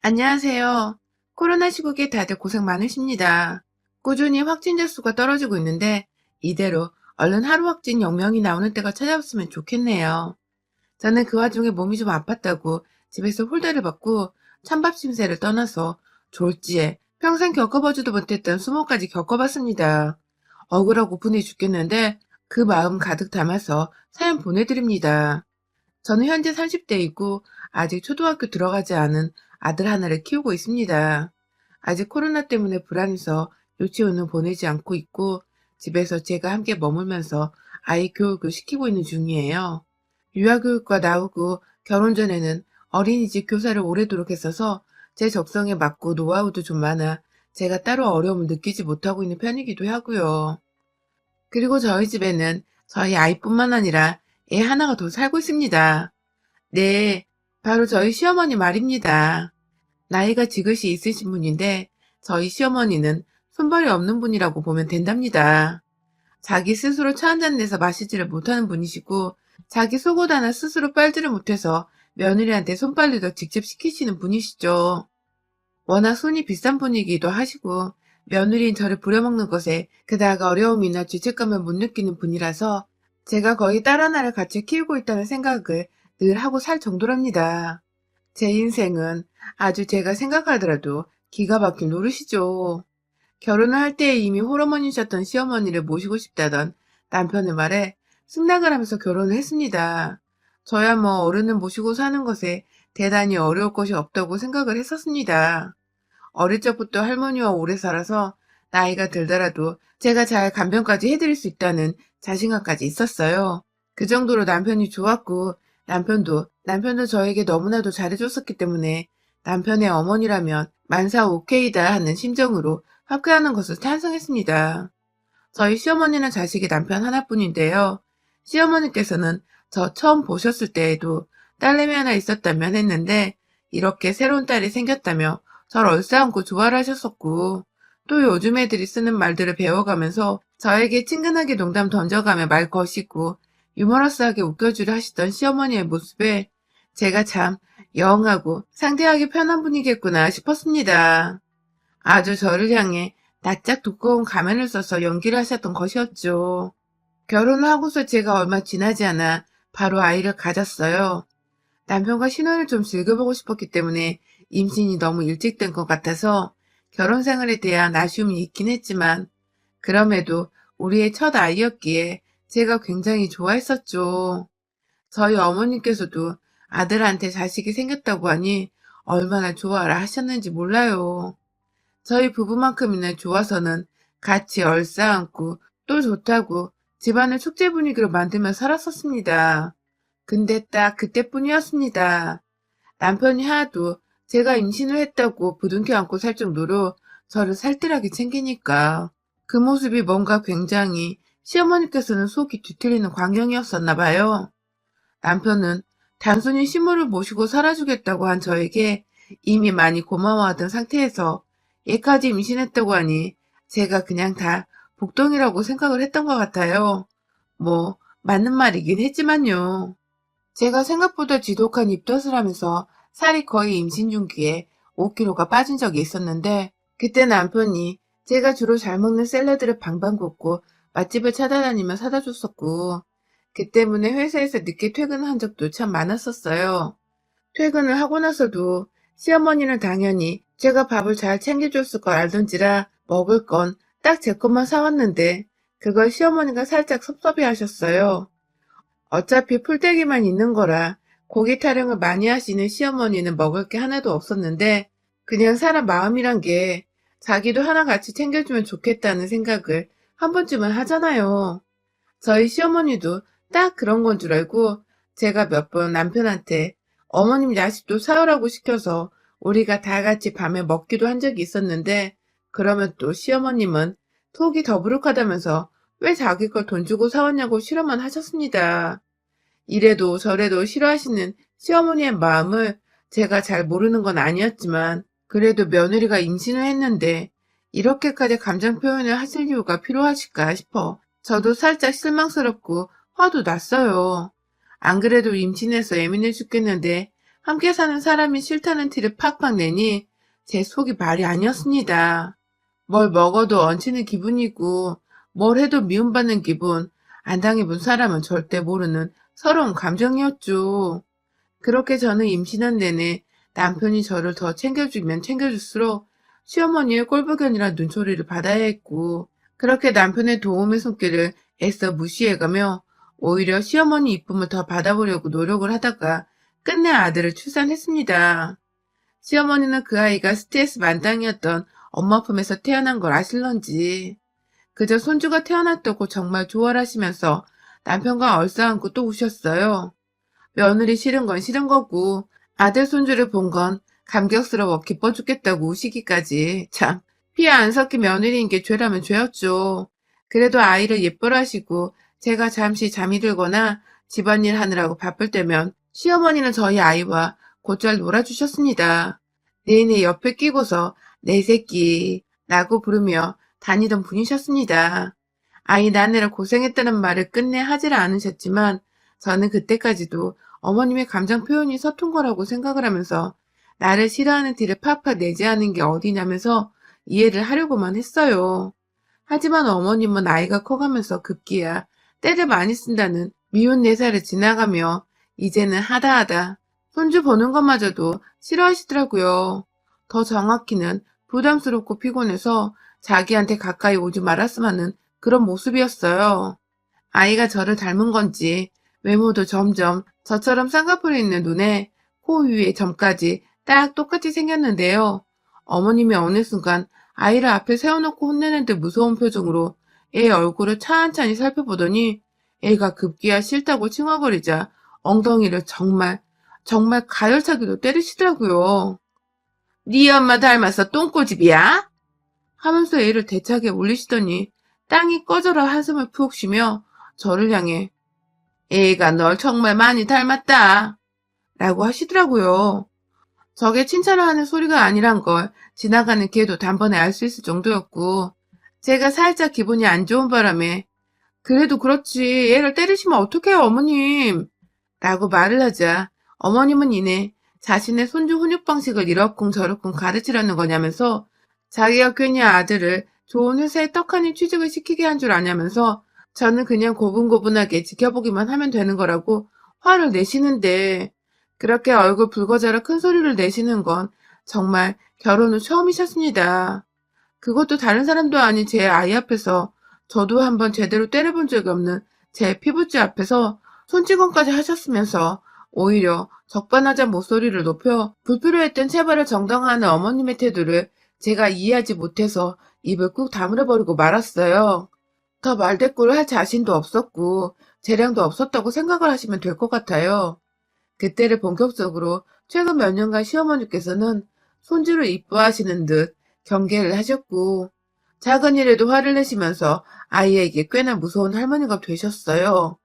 안녕하세요. 코로나 시국에 다들 고생 많으십니다. 꾸준히 확진자 수가 떨어지고 있는데 이대로 얼른 하루 확진 0명이 나오는 때가 찾아왔으면 좋겠네요. 저는 그 와중에 몸이 좀 아팠다고 집에서 홀대를 받고 찬밥 심세를 떠나서 졸지에 평생 겪어보지도 못했던 수모까지 겪어봤습니다. 억울하고 분해 죽겠는데 그 마음 가득 담아서 사연 보내드립니다. 저는 현재 30대이고 아직 초등학교 들어가지 않은 아들 하나를 키우고 있습니다. 아직 코로나 때문에 불안해서 유치원은 보내지 않고 있고 집에서 제가 함께 머물면서 아이 교육을 시키고 있는 중이에요. 유아교육과 나오고 결혼 전에는 어린이집 교사를 오래도록 했어서 제 적성에 맞고 노하우도 좀 많아 제가 따로 어려움을 느끼지 못하고 있는 편이기도 하고요. 그리고 저희 집에는 저희 아이뿐만 아니라 애 하나가 더 살고 있습니다. 네, 바로 저희 시어머니 말입니다. 나이가 지긋이 있으신 분인데 저희 시어머니는 손발이 없는 분이라고 보면 된답니다. 자기 스스로 차 한 잔 내서 마시지를 못하는 분이시고 자기 속옷 하나 스스로 빨지를 못해서 며느리한테 손빨래도 직접 시키시는 분이시죠. 워낙 손이 비싼 분이기도 하시고 며느리인 저를 부려먹는 것에 그다가 어려움이나 죄책감을 못 느끼는 분이라서 제가 거의 딸 하나를 같이 키우고 있다는 생각을 늘 하고 살 정도랍니다. 제 인생은 아주 제가 생각하더라도 기가 막힌 노릇이죠. 결혼을 할 때 이미 홀어머니셨던 시어머니를 모시고 싶다던 남편의 말에 승낙을 하면서 결혼을 했습니다. 저야 뭐 어른을 모시고 사는 것에 대단히 어려울 것이 없다고 생각을 했었습니다. 어릴 적부터 할머니와 오래 살아서 나이가 들더라도 제가 잘 간병까지 해드릴 수 있다는 자신감까지 있었어요. 그 정도로 남편이 좋았고 남편도 저에게 너무나도 잘해줬었기 때문에 남편의 어머니라면 만사 오케이다 하는 심정으로 합격하는 것을 찬성했습니다. 저희 시어머니는 자식이 남편 하나뿐인데요. 시어머니께서는 저 처음 보셨을 때에도 딸내미 하나 있었다면 했는데 이렇게 새로운 딸이 생겼다며 절 얼싸안고 좋아를 하셨었고 또 요즘 애들이 쓰는 말들을 배워가면서 저에게 친근하게 농담 던져가며 말 거시고 유머러스하게 웃겨주려 하시던 시어머니의 모습에 제가 참 영하고 상대하기 편한 분이겠구나 싶었습니다. 아주 저를 향해 낯짝 두꺼운 가면을 써서 연기를 하셨던 것이었죠. 결혼을 하고서 제가 얼마 지나지 않아 바로 아이를 가졌어요. 남편과 신혼을 좀 즐겨보고 싶었기 때문에 임신이 너무 일찍 된 것 같아서 결혼 생활에 대한 아쉬움이 있긴 했지만 그럼에도 우리의 첫 아이였기에 제가 굉장히 좋아했었죠. 저희 어머니께서도 아들한테 자식이 생겼다고 하니 얼마나 좋아라 하셨는지 몰라요. 저희 부부만큼이나 좋아서는 같이 얼싸안고 또 좋다고 집안을 축제 분위기로 만들며 살았었습니다. 근데 딱 그때뿐이었습니다. 남편이 하도 제가 임신을 했다고 부둥켜 안고 살 정도로 저를 살뜰하게 챙기니까 그 모습이 뭔가 굉장히 시어머니께서는 속이 뒤틀리는 광경이었었나 봐요. 남편은 단순히 시모를 모시고 살아주겠다고 한 저에게 이미 많이 고마워하던 상태에서 얘까지 임신했다고 하니 제가 그냥 다 복덩이라고 생각을 했던 것 같아요. 뭐 맞는 말이긴 했지만요. 제가 생각보다 지독한 입덧을 하면서 살이 거의 임신 중기에 5kg가 빠진 적이 있었는데 그때 남편이 제가 주로 잘 먹는 샐러드를 방방 굽고 맛집을 찾아다니며 사다 줬었고 그 때문에 회사에서 늦게 퇴근한 적도 참 많았었어요. 퇴근을 하고 나서도 시어머니는 당연히 제가 밥을 잘 챙겨줬을 걸 알던지라 먹을 건 딱 제 것만 사왔는데 그걸 시어머니가 살짝 섭섭해 하셨어요. 어차피 풀떼기만 있는 거라 고기 타령을 많이 하시는 시어머니는 먹을 게 하나도 없었는데 그냥 사람 마음이란 게 자기도 하나 같이 챙겨주면 좋겠다는 생각을 한 번쯤은 하잖아요. 저희 시어머니도 딱 그런 건 줄 알고 제가 몇 번 남편한테 어머님 야식도 사오라고 시켜서 우리가 다 같이 밤에 먹기도 한 적이 있었는데 그러면 또 시어머님은 속이 더부룩하다면서 왜 자기 걸 돈 주고 사왔냐고 실험만 하셨습니다. 이래도 저래도 싫어하시는 시어머니의 마음을 제가 잘 모르는 건 아니었지만 그래도 며느리가 임신을 했는데 이렇게까지 감정 표현을 하실 이유가 필요하실까 싶어 저도 살짝 실망스럽고 화도 났어요. 안 그래도 임신해서 예민해 죽겠는데 함께 사는 사람이 싫다는 티를 팍팍 내니 제 속이 말이 아니었습니다. 뭘 먹어도 얹히는 기분이고 뭘 해도 미움받는 기분, 안 당해본 사람은 절대 모르는 서러운 감정이었죠. 그렇게 저는 임신한 내내 남편이 저를 더 챙겨주면 챙겨줄수록 시어머니의 꼴불견이란 눈초리를 받아야 했고, 그렇게 남편의 도움의 손길을 애써 무시해가며 오히려 시어머니 이쁨을 더 받아보려고 노력을 하다가 끝내 아들을 출산했습니다. 시어머니는 그 아이가 스트레스 만땅이었던 엄마 품에서 태어난 걸 아실런지 그저 손주가 태어났다고 정말 좋아하시면서 남편과 얼싸안고 또 우셨어요. 며느리 싫은 건 싫은 거고 아들 손주를 본 건 감격스러워 기뻐 죽겠다고 우시기까지. 참, 피 안 섞인 며느리인 게 죄라면 죄였죠. 그래도 아이를 예뻐라 하시고 제가 잠시 잠이 들거나 집안일 하느라고 바쁠 때면 시어머니는 저희 아이와 곧잘 놀아주셨습니다. 내내 옆에 끼고서 내 새끼 라고 부르며 다니던 분이셨습니다. 아이 낳느라 고생했다는 말을 끝내 하질 않으셨지만 저는 그때까지도 어머님의 감정 표현이 서툰 거라고 생각을 하면서 나를 싫어하는 티를 팍팍 내지 않은 게 어디냐면서 이해를 하려고만 했어요. 하지만 어머님은 아이가 커가면서 급기야 때를 많이 쓴다는 미운 내사를 지나가며 이제는 하다하다 손주 보는 것마저도 싫어하시더라고요. 더 정확히는 부담스럽고 피곤해서 자기한테 가까이 오지 말았으면 하는 그런 모습이었어요. 아이가 저를 닮은 건지 외모도 점점 저처럼 쌍꺼풀이 있는 눈에 코 위에 점까지 딱 똑같이 생겼는데요. 어머님이 어느 순간 아이를 앞에 세워놓고 혼내는 듯 무서운 표정으로 애 얼굴을 찬찬히 살펴보더니 애가 급기야 싫다고 칭얼거리자 엉덩이를 정말 가열차기로 때리시더라고요. 네 엄마 닮아서 똥꼬집이야? 하면서 애를 대차게 올리시더니 땅이 꺼져라 한숨을 푹 쉬며 저를 향해 애가 널 정말 많이 닮았다 라고 하시더라고요. 저게 칭찬을 하는 소리가 아니란 걸 지나가는 개도 단번에 알 수 있을 정도였고, 제가 살짝 기분이 안 좋은 바람에 그래도 그렇지 애를 때리시면 어떡해요 어머님 라고 말을 하자 어머님은 이내 자신의 손주 훈육 방식을 이러쿵저러쿵 가르치려는 거냐면서 자기가 괜히 아들을 좋은 회사에 떡하니 취직을 시키게 한 줄 아냐면서 저는 그냥 고분고분하게 지켜보기만 하면 되는 거라고 화를 내시는데, 그렇게 얼굴 붉어져라 큰 소리를 내시는 건 정말 결혼 후 처음이셨습니다. 그것도 다른 사람도 아닌 제 아이 앞에서, 저도 한번 제대로 때려본 적이 없는 제 피부쥐 앞에서 손찌검까지 하셨으면서 오히려 적반하장 목소리를 높여 불필요했던 체벌을 정당화하는 어머님의 태도를 제가 이해하지 못해서 입을 꾹 다물어버리고 말았어요. 더 말대꾸를 할 자신도 없었고 재량도 없었다고 생각을 하시면 될 것 같아요. 그때를 본격적으로 최근 몇 년간 시어머니께서는 손주를 이뻐하시는 듯 경계를 하셨고 작은 일에도 화를 내시면서 아이에게 꽤나 무서운 할머니가 되셨어요.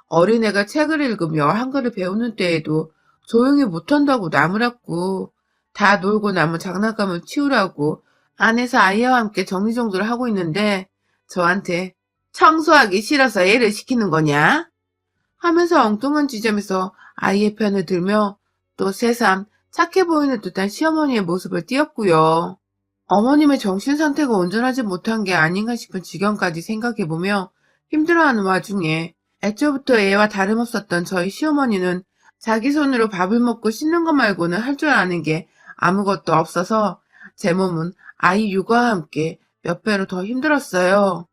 어린애가 책을 읽으며 한글을 배우는 때에도 조용히 못한다고 나무랐고 다 놀고 남은 장난감을 치우라고 안에서 아이와 함께 정리정돈을 하고 있는데 저한테 청소하기 싫어서 애를 시키는 거냐? 하면서 엉뚱한 지점에서 아이의 편을 들며 또 새삼 착해 보이는 듯한 시어머니의 모습을 띄었고요. 어머님의 정신 상태가 온전하지 못한 게 아닌가 싶은 지경까지 생각해보며 힘들어하는 와중에 애초부터 애와 다름없었던 저희 시어머니는 자기 손으로 밥을 먹고 씻는 것 말고는 할 줄 아는 게 아무것도 없어서 제 몸은 아이 육아와 함께 몇 배로 더 힘들었어요.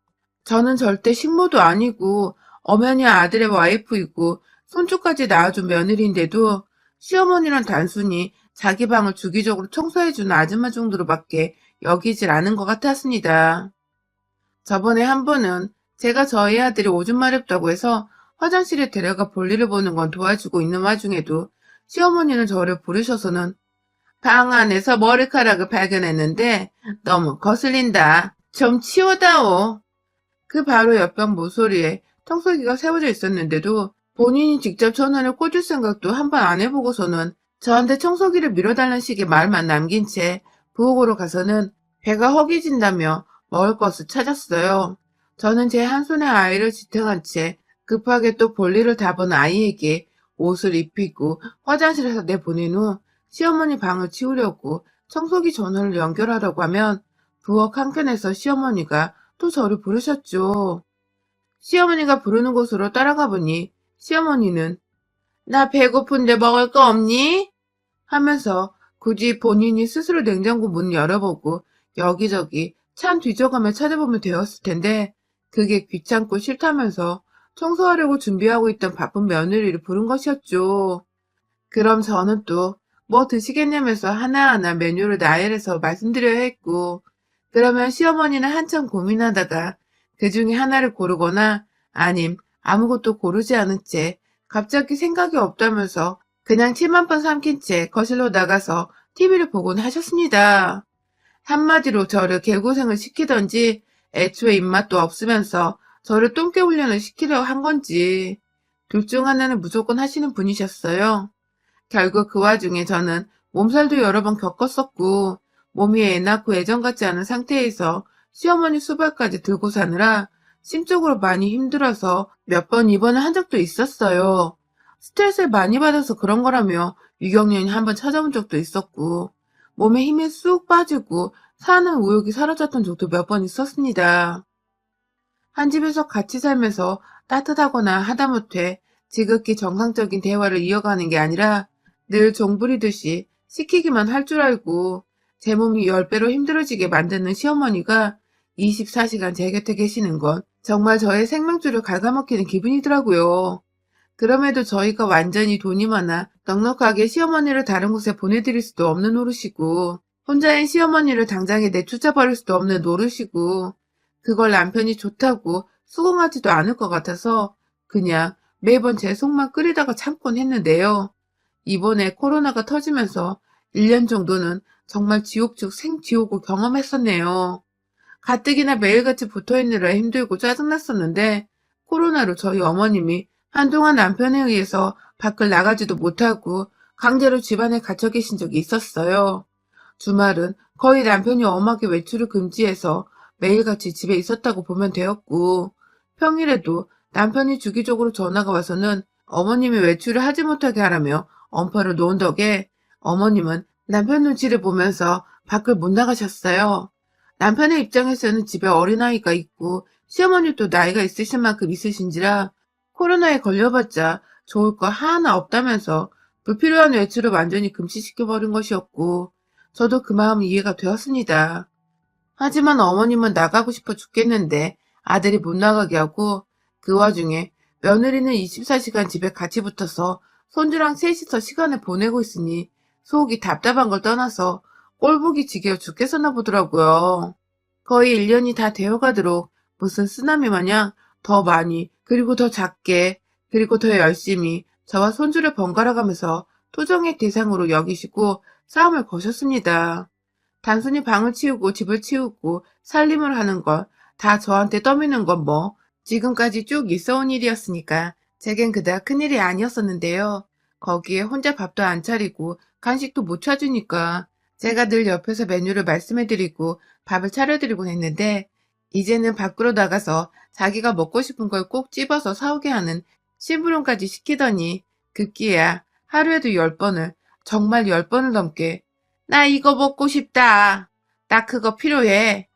저는 절대 식모도 아니고 엄연히 아들의 와이프이고 손주까지 낳아준 며느리인데도 시어머니란 단순히 자기 방을 주기적으로 청소해주는 아줌마 정도로밖에 여기질 않은 것 같았습니다. 저번에 한 번은 제가 저희 아들이 오줌 마렵다고 해서 화장실에 데려가 볼일을 보는 건 도와주고 있는 와중에도 시어머니는 저를 부르셔서는 방 안에서 머리카락을 발견했는데 너무 거슬린다. 좀 치워다오. 그 바로 옆방 모서리에 청소기가 세워져 있었는데도 본인이 직접 전화를 꽂을 생각도 한 번 안 해보고서는 저한테 청소기를 밀어달라는 식의 말만 남긴 채 부엌으로 가서는 배가 허기진다며 먹을 것을 찾았어요. 저는 제 한 손에 아이를 지탱한 채 급하게 또 볼일을 다 본 아이에게 옷을 입히고 화장실에서 내보낸 후 시어머니 방을 치우려고 청소기 전원을 연결하려고 하면 부엌 한켠에서 시어머니가 또 저를 부르셨죠. 시어머니가 부르는 곳으로 따라가 보니 시어머니는 "나 배고픈데 먹을 거 없니?" 하면서 굳이 본인이 스스로 냉장고 문을 열어보고 여기저기 찬 뒤져가며 찾아보면 되었을 텐데 그게 귀찮고 싫다면서 청소하려고 준비하고 있던 바쁜 며느리를 부른 것이었죠. 그럼 저는 또 뭐 드시겠냐면서 하나하나 메뉴를 나열해서 말씀드려야 했고, 그러면 시어머니는 한참 고민하다가 그 중에 하나를 고르거나 아님 아무것도 고르지 않은 채 갑자기 생각이 없다면서 그냥 침 한 번 삼킨 채 거실로 나가서 TV를 보곤 하셨습니다. 한마디로 저를 개고생을 시키던지 애초에 입맛도 없으면서 저를 똥개 훈련을 시키려 한 건지 둘 중 하나는 무조건 하시는 분이셨어요. 결국 그 와중에 저는 몸살도 여러 번 겪었었고 몸이 애 낳고 예전 같지 않은 상태에서 시어머니 수발까지 들고 사느라 심적으로 많이 힘들어서 몇 번 입원을 한 적도 있었어요. 스트레스를 많이 받아서 그런 거라며 유경련이 한 번 찾아온 적도 있었고 몸에 힘이 쑥 빠지고 사는 의욕이 사라졌던 적도 몇 번 있었습니다. 한 집에서 같이 살면서 따뜻하거나 하다못해 지극히 정상적인 대화를 이어가는 게 아니라 늘 종부리듯이 시키기만 할 줄 알고 제 몸이 10배로 힘들어지게 만드는 시어머니가 24시간 제 곁에 계시는 건 정말 저의 생명줄을 갉아먹히는 기분이더라고요. 그럼에도 저희가 완전히 돈이 많아 넉넉하게 시어머니를 다른 곳에 보내드릴 수도 없는 노릇이고 혼자인 시어머니를 당장에 내쫓아버릴 수도 없는 노릇이고 그걸 남편이 좋다고 수긍하지도 않을 것 같아서 그냥 매번 제 속만 끓이다가 참곤 했는데요. 이번에 코로나가 터지면서 1년 정도는 정말 지옥 중 생지옥을 경험했었네요. 가뜩이나 매일같이 붙어있느라 힘들고 짜증났었는데 코로나로 저희 어머님이 한동안 남편에 의해서 밖을 나가지도 못하고 강제로 집안에 갇혀 계신 적이 있었어요. 주말은 거의 남편이 엄하게 외출을 금지해서 매일같이 집에 있었다고 보면 되었고 평일에도 남편이 주기적으로 전화가 와서는 어머님이 외출을 하지 못하게 하라며 엄포를 놓은 덕에 어머님은 남편 눈치를 보면서 밖을 못 나가셨어요. 남편의 입장에서는 집에 어린아이가 있고 시어머니도 나이가 있으신 만큼 있으신지라 코로나에 걸려봤자 좋을 거 하나 없다면서 불필요한 외출을 완전히 금지시켜버린 것이었고 저도 그 마음 이해가 되었습니다. 하지만 어머님은 나가고 싶어 죽겠는데 아들이 못 나가게 하고 그 와중에 며느리는 24시간 집에 같이 붙어서 손주랑 셋이서 시간을 보내고 있으니 속이 답답한 걸 떠나서 꼴보기 지겨워 죽겠었나 보더라고요. 거의 1년이 다 되어가도록 무슨 쓰나미 마냥 더 많이 그리고 더 작게 그리고 더 열심히 저와 손주를 번갈아가면서 토정의 대상으로 여기시고 싸움을 거셨습니다. 단순히 방을 치우고 집을 치우고 살림을 하는 걸 다 저한테 떠미는 건 뭐 지금까지 쭉 있어온 일이었으니까 제겐 그닥 큰일이 아니었었는데요. 거기에 혼자 밥도 안 차리고 간식도 못 차주니까 제가 늘 옆에서 메뉴를 말씀해드리고 밥을 차려드리곤 했는데 이제는 밖으로 나가서 자기가 먹고 싶은 걸 꼭 집어서 사오게 하는 심부름까지 시키더니 급기야 하루에도 10번을 정말 10번을 넘게 나 이거 먹고 싶다. 나 그거 필요해.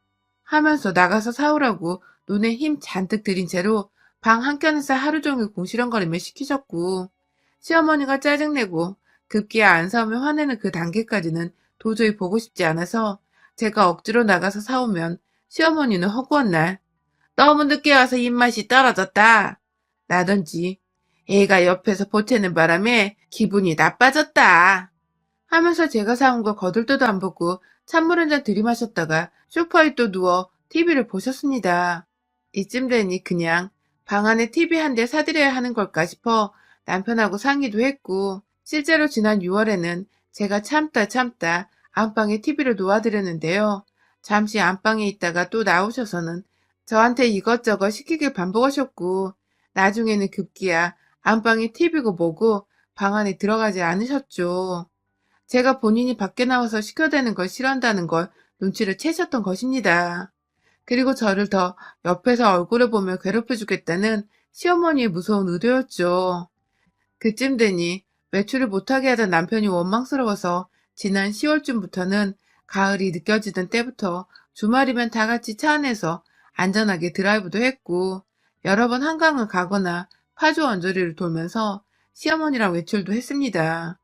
하면서 나가서 사오라고 눈에 힘 잔뜩 들인 채로 방 한켠에서 하루 종일 궁시렁거리며 시키셨고 시어머니가 짜증내고 급기야 안 사오면 화내는 그 단계까지는 도저히 보고 싶지 않아서 제가 억지로 나가서 사오면 시어머니는 허구한 날 너무 늦게 와서 입맛이 떨어졌다. 라든지 애가 옆에서 보채는 바람에 기분이 나빠졌다. 하면서 제가 사온 거 거들떠도 안 보고 찬물 한 잔 들이마셨다가 소파에 또 누워 TV를 보셨습니다. 이쯤 되니 그냥 방 안에 TV 한 대 사드려야 하는 걸까 싶어 남편하고 상의도 했고 실제로 지난 6월에는 제가 참다 안방에 TV를 놓아드렸는데요. 잠시 안방에 있다가 또 나오셔서는 저한테 이것저것 시키길 반복하셨고 나중에는 급기야 안방에 TV고 뭐고 방 안에 들어가지 않으셨죠. 제가 본인이 밖에 나와서 시켜대는 걸 싫어한다는 걸 눈치를 채셨던 것입니다. 그리고 저를 더 옆에서 얼굴을 보며 괴롭혀 주겠다는 시어머니의 무서운 의도였죠. 그쯤 되니 외출을 못하게 하던 남편이 원망스러워서 지난 10월쯤부터는 가을이 느껴지던 때부터 주말이면 다 같이 차 안에서 안전하게 드라이브도 했고 여러 번 한강을 가거나 파주 언저리를 돌면서 시어머니랑 외출도 했습니다.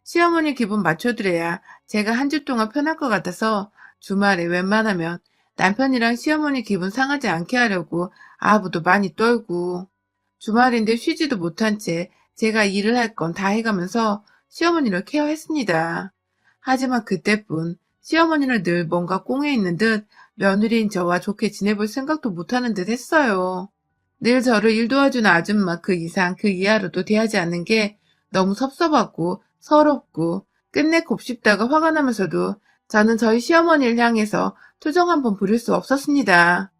시어머니 기분 맞춰드려야 제가 한 주 동안 편할 것 같아서 주말에 웬만하면 남편이랑 시어머니 기분 상하지 않게 하려고 아부도 많이 떨고 주말인데 쉬지도 못한 채 제가 일을 할 건 다 해가면서 시어머니를 케어했습니다. 하지만 그때뿐 시어머니는 늘 뭔가 꽁에 있는 듯 며느리인 저와 좋게 지내볼 생각도 못하는 듯 했어요. 늘 저를 일 도와주는 아줌마 그 이상 그 이하로도 대하지 않는 게 너무 섭섭하고 서럽고 끝내 곱씹다가 화가 나면서도 저는 저희 시어머니를 향해서 투정 한 번 부릴 수 없었습니다.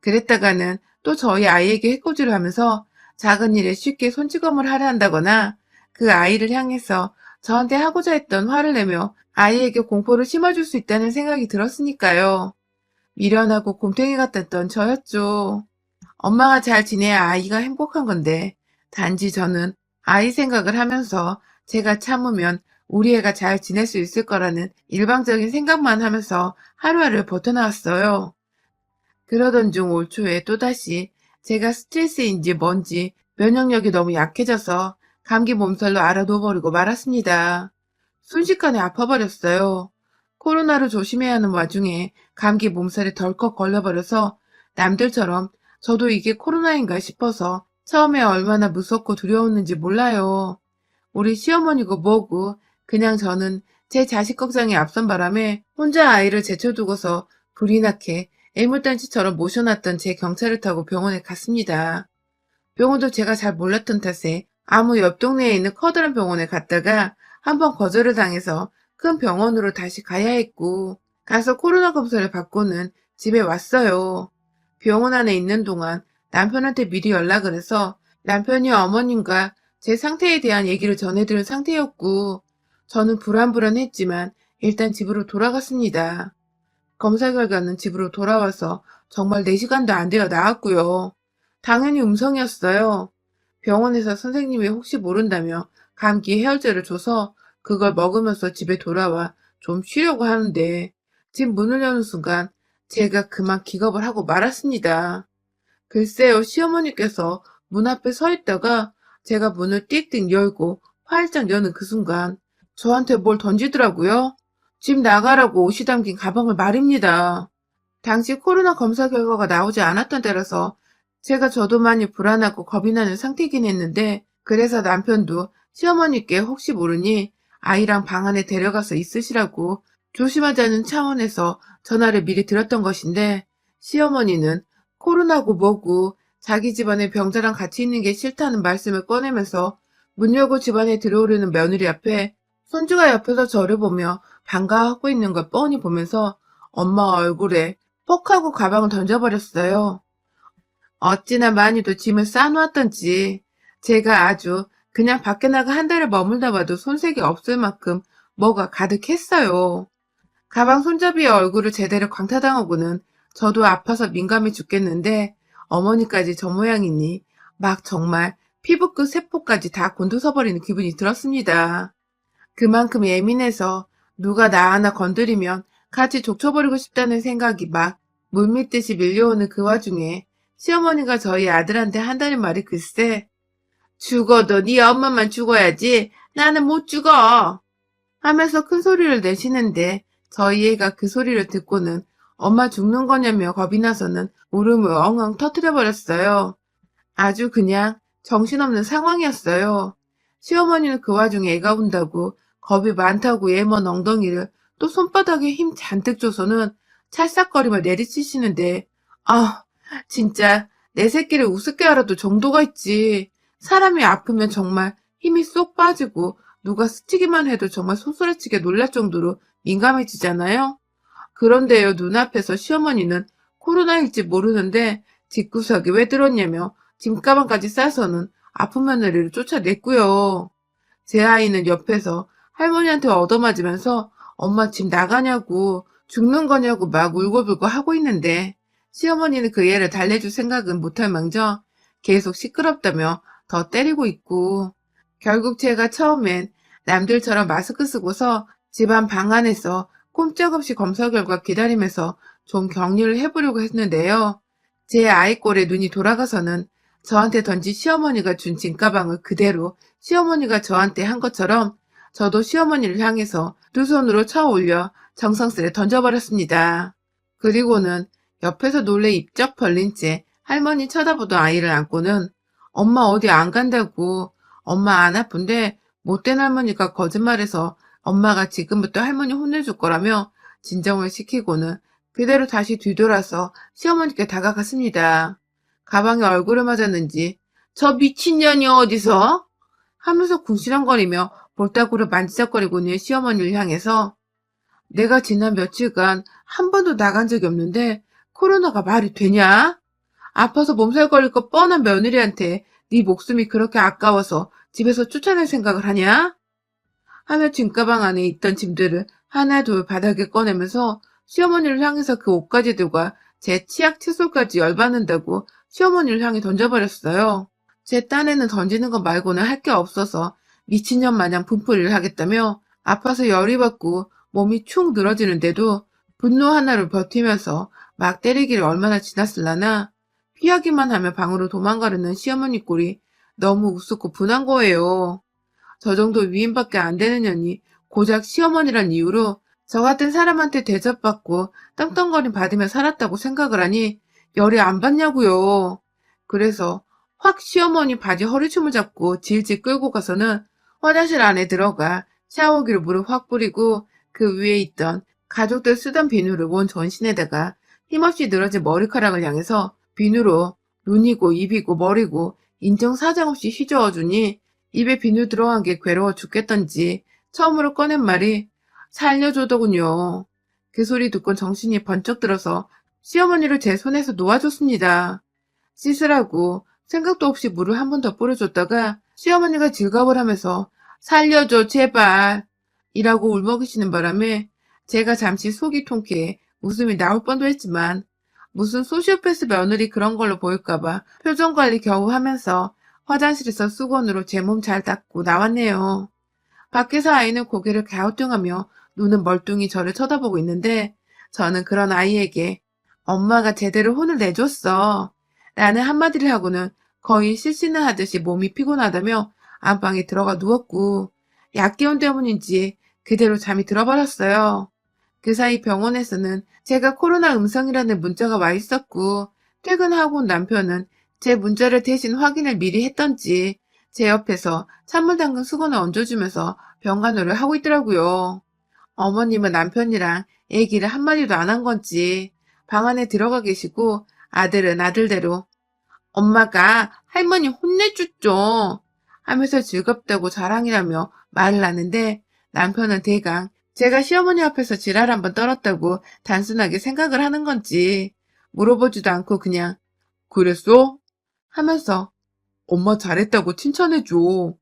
그랬다가는 또 저희 아이에게 해코지를 하면서 작은 일에 쉽게 손찌검을 하려 한다거나 그 아이를 향해서 저한테 하고자 했던 화를 내며 아이에게 공포를 심어줄 수 있다는 생각이 들었으니까요. 미련하고 곰탱이 같았던 저였죠. 엄마가 잘 지내야 아이가 행복한 건데 단지 저는 아이 생각을 하면서 제가 참으면 우리 애가 잘 지낼 수 있을 거라는 일방적인 생각만 하면서 하루하루 버텨나왔어요. 그러던 중 올 초에 또다시 제가 스트레스인지 뭔지 면역력이 너무 약해져서 감기 몸살로 알아둬버리고 말았습니다. 순식간에 아파버렸어요. 코로나로 조심해야 하는 와중에 감기 몸살에 덜컥 걸려버려서 남들처럼 저도 이게 코로나인가 싶어서 처음에 얼마나 무섭고 두려웠는지 몰라요. 우리 시어머니고 뭐고 그냥 저는 제 자식 걱정에 앞선 바람에 혼자 아이를 제쳐두고서 불이 나게 애물단지처럼 모셔놨던 제 경차를 타고 병원에 갔습니다. 병원도 제가 잘 몰랐던 탓에 아무 옆 동네에 있는 커다란 병원에 갔다가 한번 거절을 당해서 큰 병원으로 다시 가야 했고 가서 코로나 검사를 받고는 집에 왔어요. 병원 안에 있는 동안 남편한테 미리 연락을 해서 남편이 어머님과 제 상태에 대한 얘기를 전해드린 상태였고 저는 불안불안했지만 일단 집으로 돌아갔습니다. 검사 결과는 집으로 돌아와서 정말 4시간도 안 되어 나왔고요. 당연히 음성이었어요. 병원에서 선생님이 혹시 모른다며 감기 해열제를 줘서 그걸 먹으면서 집에 돌아와 좀 쉬려고 하는데 집 문을 여는 순간 제가 그만 기겁을 하고 말았습니다. 글쎄요, 시어머니께서 문 앞에 서 있다가 제가 문을 띡띡 열고 활짝 여는 그 순간 저한테 뭘 던지더라고요. 집 나가라고 옷이 담긴 가방을 말입니다. 당시 코로나 검사 결과가 나오지 않았던 때라서 제가 저도 많이 불안하고 겁이 나는 상태이긴 했는데 그래서 남편도 시어머니께 혹시 모르니 아이랑 방 안에 데려가서 있으시라고 조심하자는 차원에서 전화를 미리 드렸던 것인데 시어머니는 코로나고 뭐고 자기 집안에 병자랑 같이 있는 게 싫다는 말씀을 꺼내면서 문 열고 집안에 들어오려는 며느리 앞에 손주가 옆에서 저를 보며 반가워하고 있는 걸 뻔히 보면서 엄마 얼굴에 퍽 하고 가방을 던져버렸어요. 어찌나 많이도 짐을 쌓아놓았던지 제가 아주 그냥 밖에 나가 한 달을 머물다 봐도 손색이 없을 만큼 뭐가 가득했어요. 가방 손잡이에 얼굴을 제대로 광타당하고는 저도 아파서 민감해 죽겠는데 어머니까지 저 모양이니 막 정말 피부끝 세포까지 다 곤두서버리는 기분이 들었습니다. 그만큼 예민해서 누가 나 하나 건드리면 같이 족쳐버리고 싶다는 생각이 막 물밀듯이 밀려오는 그 와중에 시어머니가 저희 아들한테 한다는 말이 글쎄 죽어도 네 엄마만 죽어야지 나는 못 죽어 하면서 큰 소리를 내시는데 저희 애가 그 소리를 듣고는 엄마 죽는 거냐며 겁이 나서는 울음을 엉엉 터뜨려버렸어요. 아주 그냥 정신없는 상황이었어요. 시어머니는 그 와중에 애가 운다고 겁이 많다고 얘먼 엉덩이를 또 손바닥에 힘 잔뜩 줘서는 찰싹거리며 내리치시는데 아 진짜 내 새끼를 우습게 알아도 정도가 있지. 사람이 아프면 정말 힘이 쏙 빠지고 누가 스치기만 해도 정말 소스라치게 놀랄 정도로 민감해지잖아요. 그런데요 눈앞에서 시어머니는 코로나일지 모르는데 집구석에 왜 들었냐며 짐가방까지 싸서는 아픈 며느리를 쫓아냈고요. 제 아이는 옆에서 할머니한테 얻어맞으면서 엄마 집 나가냐고 죽는 거냐고 막 울고불고 하고 있는데 시어머니는 그 애를 달래줄 생각은 못할 망정 계속 시끄럽다며 더 때리고 있고 결국 제가 처음엔 남들처럼 마스크 쓰고서 집안 방 안에서 꼼짝없이 검사 결과 기다리면서 좀 격리를 해보려고 했는데요. 제 아이 꼴에 눈이 돌아가서는 저한테 던진 시어머니가 준 진가방을 그대로 시어머니가 저한테 한 것처럼 저도 시어머니를 향해서 두 손으로 쳐 올려 정성스레 던져버렸습니다. 그리고는 옆에서 놀래 입적 벌린 채 할머니 쳐다보던 아이를 안고는 엄마 어디 안 간다고, 엄마 안 아픈데 못된 할머니가 거짓말해서 엄마가 지금부터 할머니 혼내줄 거라며 진정을 시키고는 그대로 다시 뒤돌아서 시어머니께 다가갔습니다. 가방에 얼굴을 맞았는지 저 미친년이 어디서? 하면서 궁시렁거리며 볼따구를 만지작거리고는 시어머니를 향해서 내가 지난 며칠간 한 번도 나간 적이 없는데 코로나가 말이 되냐? 아파서 몸살 걸릴 거 뻔한 며느리한테 네 목숨이 그렇게 아까워서 집에서 쫓아낼 생각을 하냐? 하며 짐가방 안에 있던 짐들을 하나 둘 바닥에 꺼내면서 시어머니를 향해서 그 옷가지들과 제 치약 칫솔까지 열받는다고 시어머니를 향해 던져버렸어요. 제 딴에는 던지는 것 말고는 할 게 없어서 미친년 마냥 분풀이를 하겠다며 아파서 열이 받고 몸이 축 늘어지는데도 분노 하나를 버티면서 막 때리기를 얼마나 지났을라나 피하기만 하면 방으로 도망가려는 시어머니 꼴이 너무 우습고 분한 거예요. 저 정도 위임밖에 안 되는 년이 고작 시어머니란 이유로 저 같은 사람한테 대접받고 떵떵거림 받으며 살았다고 생각을 하니 열이 안 받냐고요. 그래서 확 시어머니 바지 허리춤을 잡고 질질 끌고 가서는 화장실 안에 들어가 샤워기로 물을 확 뿌리고 그 위에 있던 가족들 쓰던 비누를 온 전신에다가 힘없이 늘어진 머리카락을 향해서 비누로 눈이고 입이고 머리고 인정사정 없이 휘저어주니 입에 비누 들어간 게 괴로워 죽겠던지 처음으로 꺼낸 말이 살려줘더군요. 그 소리 듣고 정신이 번쩍 들어서 시어머니를 제 손에서 놓아줬습니다. 씻으라고 생각도 없이 물을 한 번 더 뿌려줬다가 시어머니가 질겁을 하면서 살려줘 제발 이라고 울먹이시는 바람에 제가 잠시 속이 통쾌해 웃음이 나올 뻔도 했지만 무슨 소시오패스 며느리 그런 걸로 보일까봐 표정 관리 겨우 하면서 화장실에서 수건으로 제 몸 잘 닦고 나왔네요. 밖에서 아이는 고개를 갸우뚱하며 눈은 멀뚱히 저를 쳐다보고 있는데 저는 그런 아이에게 엄마가 제대로 혼을 내줬어 라는 한마디를 하고는 거의 실신을 하듯이 몸이 피곤하다며 안방에 들어가 누웠고 약기운 때문인지 그대로 잠이 들어버렸어요. 그 사이 병원에서는 제가 코로나 음성이라는 문자가 와 있었고 퇴근하고 온 남편은 제 문자를 대신 확인을 미리 했던지 제 옆에서 찬물 담근 수건을 얹어주면서 병간호를 하고 있더라고요. 어머님은 남편이랑 얘기를 한마디도 안 한 건지 방 안에 들어가 계시고 아들은 아들대로 엄마가 할머니 혼내줬죠 하면서 즐겁다고 자랑이라며 말을 하는데 남편은 대강 제가 시어머니 앞에서 지랄 한번 떨었다고 단순하게 생각을 하는 건지 물어보지도 않고 그냥 그랬어? 하면서 엄마 잘했다고 칭찬해줘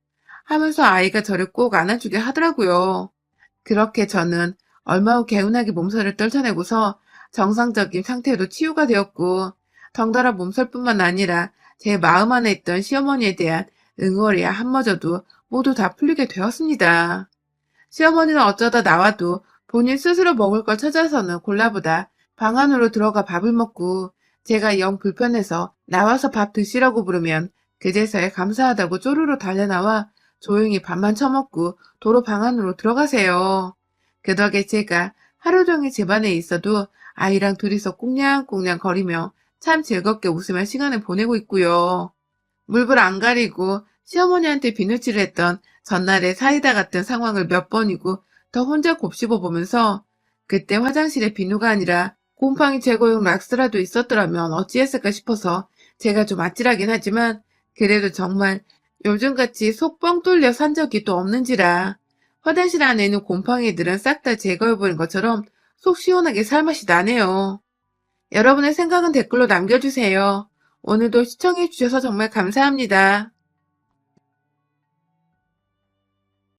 하면서 아이가 저를 꼭 안아주게 하더라고요. 그렇게 저는 얼마 후 개운하게 몸살을 떨쳐내고서 정상적인 상태로 치유가 되었고 덩달아 몸살뿐만 아니라 제 마음 안에 있던 시어머니에 대한 응어리야 한마저도 모두 다 풀리게 되었습니다. 시어머니는 어쩌다 나와도 본인 스스로 먹을 걸 찾아서는 골라보다 방 안으로 들어가 밥을 먹고 제가 영 불편해서 나와서 밥 드시라고 부르면 그제서야 감사하다고 쪼르르 달려나와 조용히 밥만 처먹고 도로 방 안으로 들어가세요. 그 덕에 제가 하루 종일 집안에 있어도 아이랑 둘이서 꽁냥꽁냥 거리며 참 즐겁게 웃으며 시간을 보내고 있고요. 물불 안 가리고 시어머니한테 비누칠을 했던 전날의 사이다 같은 상황을 몇 번이고 더 혼자 곱씹어 보면서 그때 화장실에 비누가 아니라 곰팡이 제거용 락스라도 있었더라면 어찌했을까 싶어서 제가 좀 아찔하긴 하지만 그래도 정말 요즘같이 속 뻥 뚫려 산 적이 또 없는지라 화장실 안에 있는 곰팡이들은 싹 다 제거해버린 것처럼 속 시원하게 살맛이 나네요. 여러분의 생각은 댓글로 남겨주세요. 오늘도 시청해주셔서 정말 감사합니다.